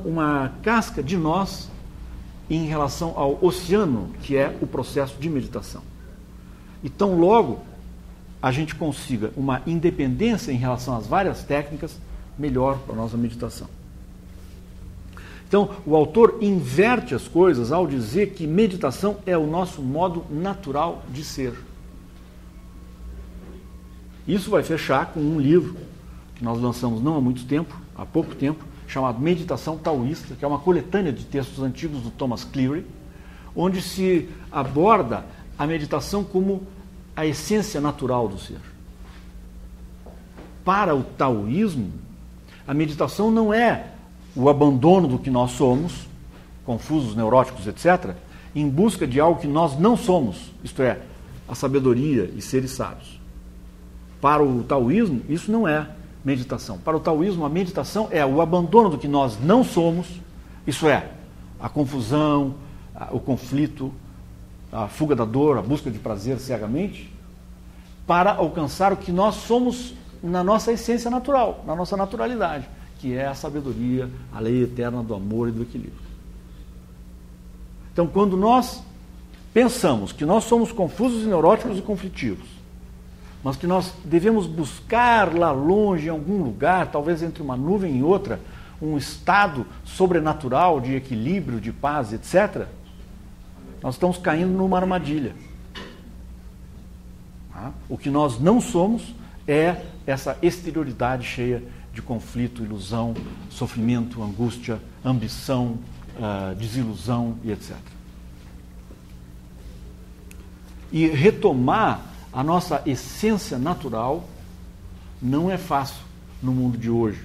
uma casca de nós em relação ao oceano, que é o processo de meditação. E tão logo a gente consiga uma independência em relação às várias técnicas, melhor para a nossa meditação. Então, o autor inverte as coisas ao dizer que meditação é o nosso modo natural de ser. Isso vai fechar com um livro que nós lançamos não há muito tempo, há pouco tempo, chamado Meditação Taoísta, que é uma coletânea de textos antigos do Thomas Cleary, onde se aborda a meditação como a essência natural do ser. Para o taoísmo, a meditação não é o abandono do que nós somos, confusos, neuróticos, etc., em busca de algo que nós não somos, isto é, a sabedoria e seres sábios. Para o taoísmo, isso não é meditação. Para o taoísmo, a meditação é o abandono do que nós não somos, isso é, a confusão, o conflito, a fuga da dor, a busca de prazer cegamente, para alcançar o que nós somos na nossa essência natural, na nossa naturalidade, que é a sabedoria, a lei eterna do amor e do equilíbrio. Então, quando nós pensamos que nós somos confusos e neuróticos e conflitivos, mas que nós devemos buscar lá longe, em algum lugar, talvez entre uma nuvem e outra, um estado sobrenatural de equilíbrio, de paz, etc., nós estamos caindo numa armadilha. O que nós não somos é essa exterioridade cheia de conflito, ilusão, sofrimento, angústia, ambição, desilusão e etc. E retomar a nossa essência natural não é fácil no mundo de hoje,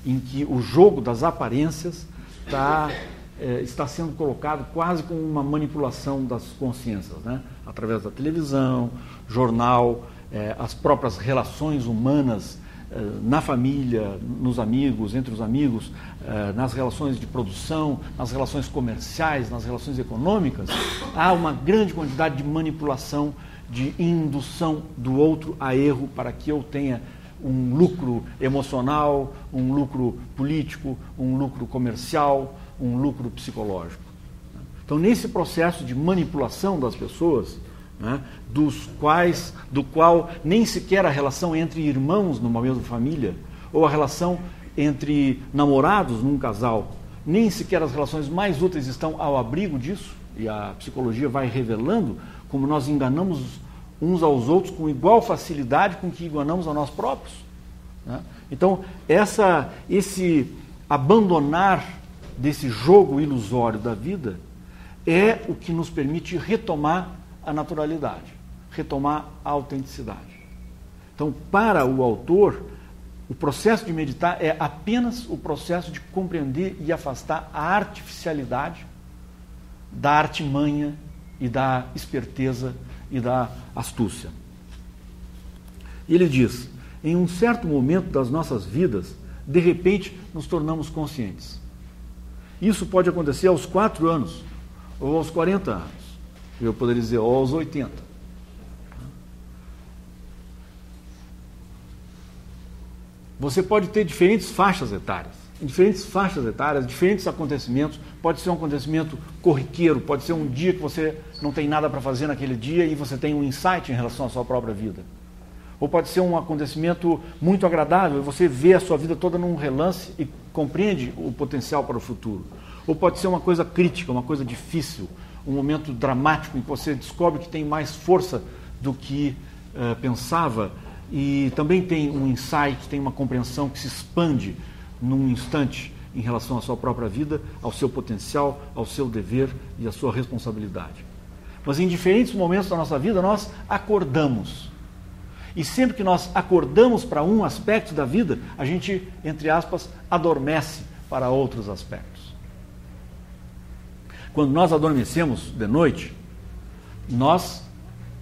em que o jogo das aparências está sendo colocado quase como uma manipulação das consciências, através da televisão, jornal, as próprias relações humanas na família, nos amigos, entre os amigos, nas relações de produção, nas relações comerciais, nas relações econômicas, há uma grande quantidade de manipulação, de indução do outro a erro para que eu tenha um lucro emocional, um lucro político, um lucro comercial, um lucro psicológico. Então, nesse processo de manipulação das pessoas, do qual nem sequer a relação entre irmãos numa mesma família, ou a relação entre namorados num casal, nem sequer as relações mais úteis estão ao abrigo disso, e a psicologia vai revelando como nós enganamos uns aos outros com igual facilidade com que enganamos a nós próprios. Então, esse abandonar desse jogo ilusório da vida é o que nos permite retomar a naturalidade, retomar a autenticidade. Então, para o autor, o processo de meditar é apenas o processo de compreender e afastar a artificialidade da artimanha e da esperteza e da astúcia. E ele diz, em um certo momento das nossas vidas, de repente nos tornamos conscientes. Isso pode acontecer aos 4 anos, ou aos 40 anos. Eu poderia dizer, ou aos 80. Você pode ter diferentes faixas etárias. Em diferentes faixas etárias, diferentes acontecimentos. Pode ser um acontecimento corriqueiro, pode ser um dia que você não tem nada para fazer naquele dia e você tem um insight em relação à sua própria vida. Ou pode ser um acontecimento muito agradável e você vê a sua vida toda num relance e compreende o potencial para o futuro. Ou pode ser uma coisa crítica, uma coisa difícil, um momento dramático em que você descobre que tem mais força do que pensava e também tem um insight, tem uma compreensão que se expande num instante em relação à sua própria vida, ao seu potencial, ao seu dever e à sua responsabilidade. Mas em diferentes momentos da nossa vida nós acordamos. E sempre que nós acordamos para um aspecto da vida, a gente, entre aspas, adormece para outros aspectos. Quando nós adormecemos de noite, nós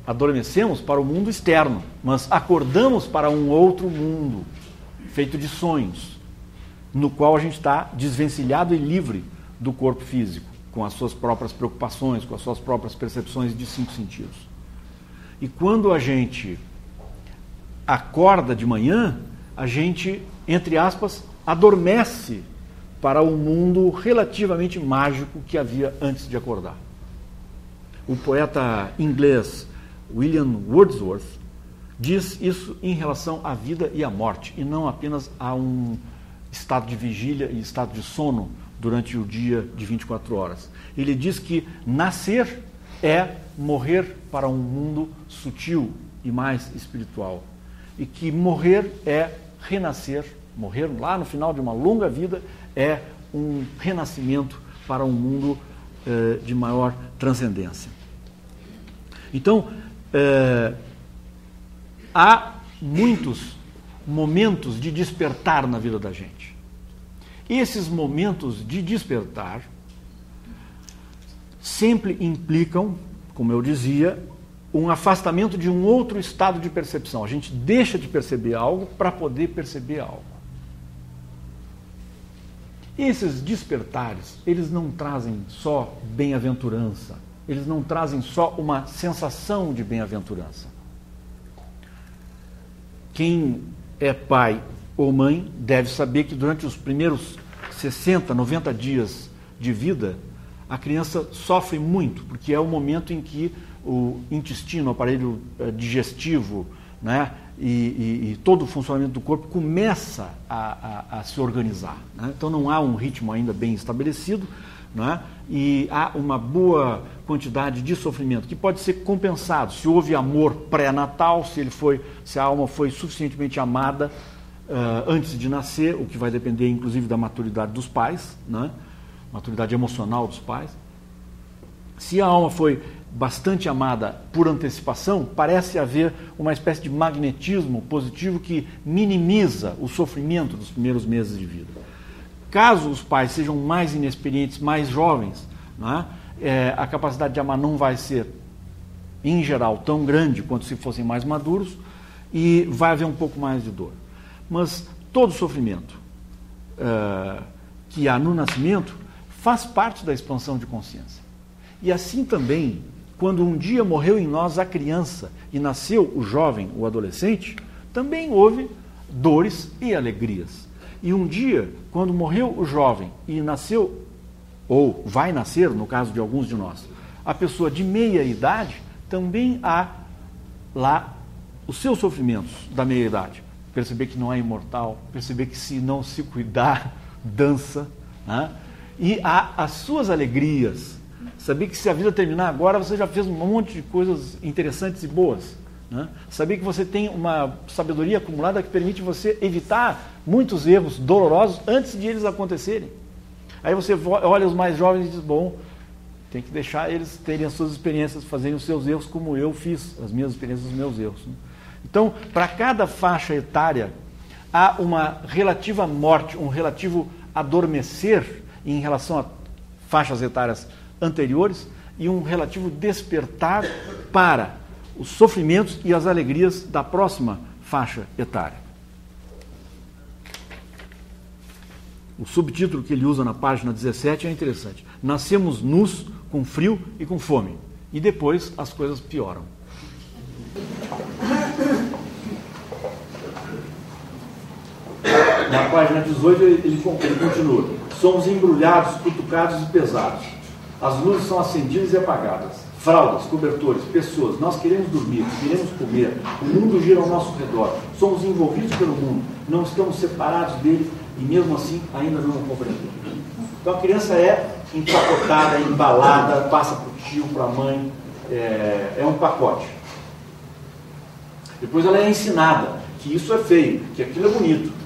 adormecemos para o mundo externo, mas acordamos para um outro mundo, feito de sonhos, no qual a gente está desvencilhado e livre do corpo físico, com as suas próprias preocupações, com as suas próprias percepções de 5 sentidos. E quando a gente acorda de manhã, a gente, entre aspas, adormece para o mundo relativamente mágico que havia antes de acordar. O poeta inglês William Wordsworth diz isso em relação à vida e à morte, e não apenas a um estado de vigília e estado de sono durante o dia de 24 horas. Ele diz que nascer é morrer para um mundo sutil e mais espiritual, e que morrer é renascer, morrer lá no final de uma longa vida é um renascimento para um mundo de maior transcendência. Então, há muitos momentos de despertar na vida da gente. Esses momentos de despertar sempre implicam, como eu dizia, um afastamento de um outro estado de percepção. A gente deixa de perceber algo para poder perceber algo. Esses despertares, eles não trazem só bem-aventurança, eles não trazem só uma sensação de bem-aventurança. Quem é pai ou mãe deve saber que durante os primeiros 60, 90 dias de vida, a criança sofre muito, porque é o momento em que o intestino, o aparelho digestivo, né, e todo o funcionamento do corpo começa a se organizar. Né? Então não há um ritmo ainda bem estabelecido, né, e há uma boa quantidade de sofrimento que pode ser compensado se houve amor pré-natal, se a alma foi suficientemente amada antes de nascer, o que vai depender inclusive da maturidade dos pais, né, maturidade emocional dos pais. Se a alma foi bastante amada por antecipação, parece haver uma espécie de magnetismo positivo que minimiza o sofrimento dos primeiros meses de vida. Caso os pais sejam mais inexperientes, mais jovens, né, a capacidade de amar não vai ser, em geral, tão grande quanto se fossem mais maduros, e vai haver um pouco mais de dor. Mas todo sofrimento que há no nascimento faz parte da expansão de consciência. E assim também, quando um dia morreu em nós a criança e nasceu o jovem, o adolescente, também houve dores e alegrias. E um dia, quando morreu o jovem e nasceu, ou vai nascer, no caso de alguns de nós, a pessoa de meia idade, também há lá os seus sofrimentos da meia idade. Perceber que não é imortal, perceber que se não se cuidar, dança, né? E há as suas alegrias. Saber que se a vida terminar agora, você já fez um monte de coisas interessantes e boas. Né? Saber que você tem uma sabedoria acumulada que permite você evitar muitos erros dolorosos antes de eles acontecerem. Aí você olha os mais jovens e diz, bom, tem que deixar eles terem as suas experiências, fazerem os seus erros como eu fiz, as minhas experiências, os meus erros. Né? Então, para cada faixa etária, há uma relativa morte, um relativo adormecer em relação a faixas etárias anteriores e um relativo despertar para os sofrimentos e as alegrias da próxima faixa etária. O subtítulo que ele usa na página 17 é interessante. Nascemos nus, com frio e com fome. E depois as coisas pioram. Na página 18 ele continua. Somos embrulhados, cutucados e pesados. As luzes são acendidas e apagadas. Fraldas, cobertores, pessoas. Nós queremos dormir, queremos comer. O mundo gira ao nosso redor. Somos envolvidos pelo mundo. Não estamos separados dele e mesmo assim ainda não o compreendemos. Então a criança é empacotada, embalada, passa para o tio, para a mãe. É um pacote. Depois ela é ensinada que isso é feio, que aquilo é bonito.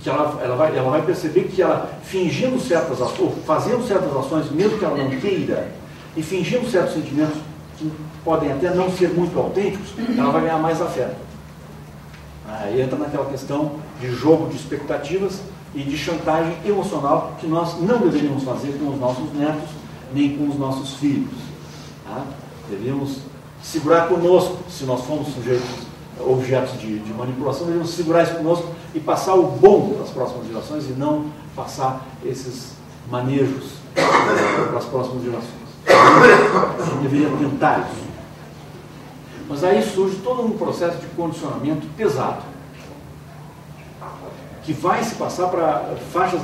Que ela vai perceber que ela, fingindo certas ações, ou fazendo certas ações, mesmo que ela não queira, e fingindo certos sentimentos que podem até não ser muito autênticos, ela vai ganhar mais afeto. Aí entra naquela questão de jogo de expectativas e de chantagem emocional que nós não deveríamos fazer com os nossos netos, nem com os nossos filhos. Deveríamos segurar conosco, se nós formos objetos de manipulação, deveríamos segurar isso conosco e passar o bom para as próximas gerações e não passar esses manejos para as próximas gerações. A gente deveria tentar isso. Mas aí surge todo um processo de condicionamento pesado, que vai se passar para faixas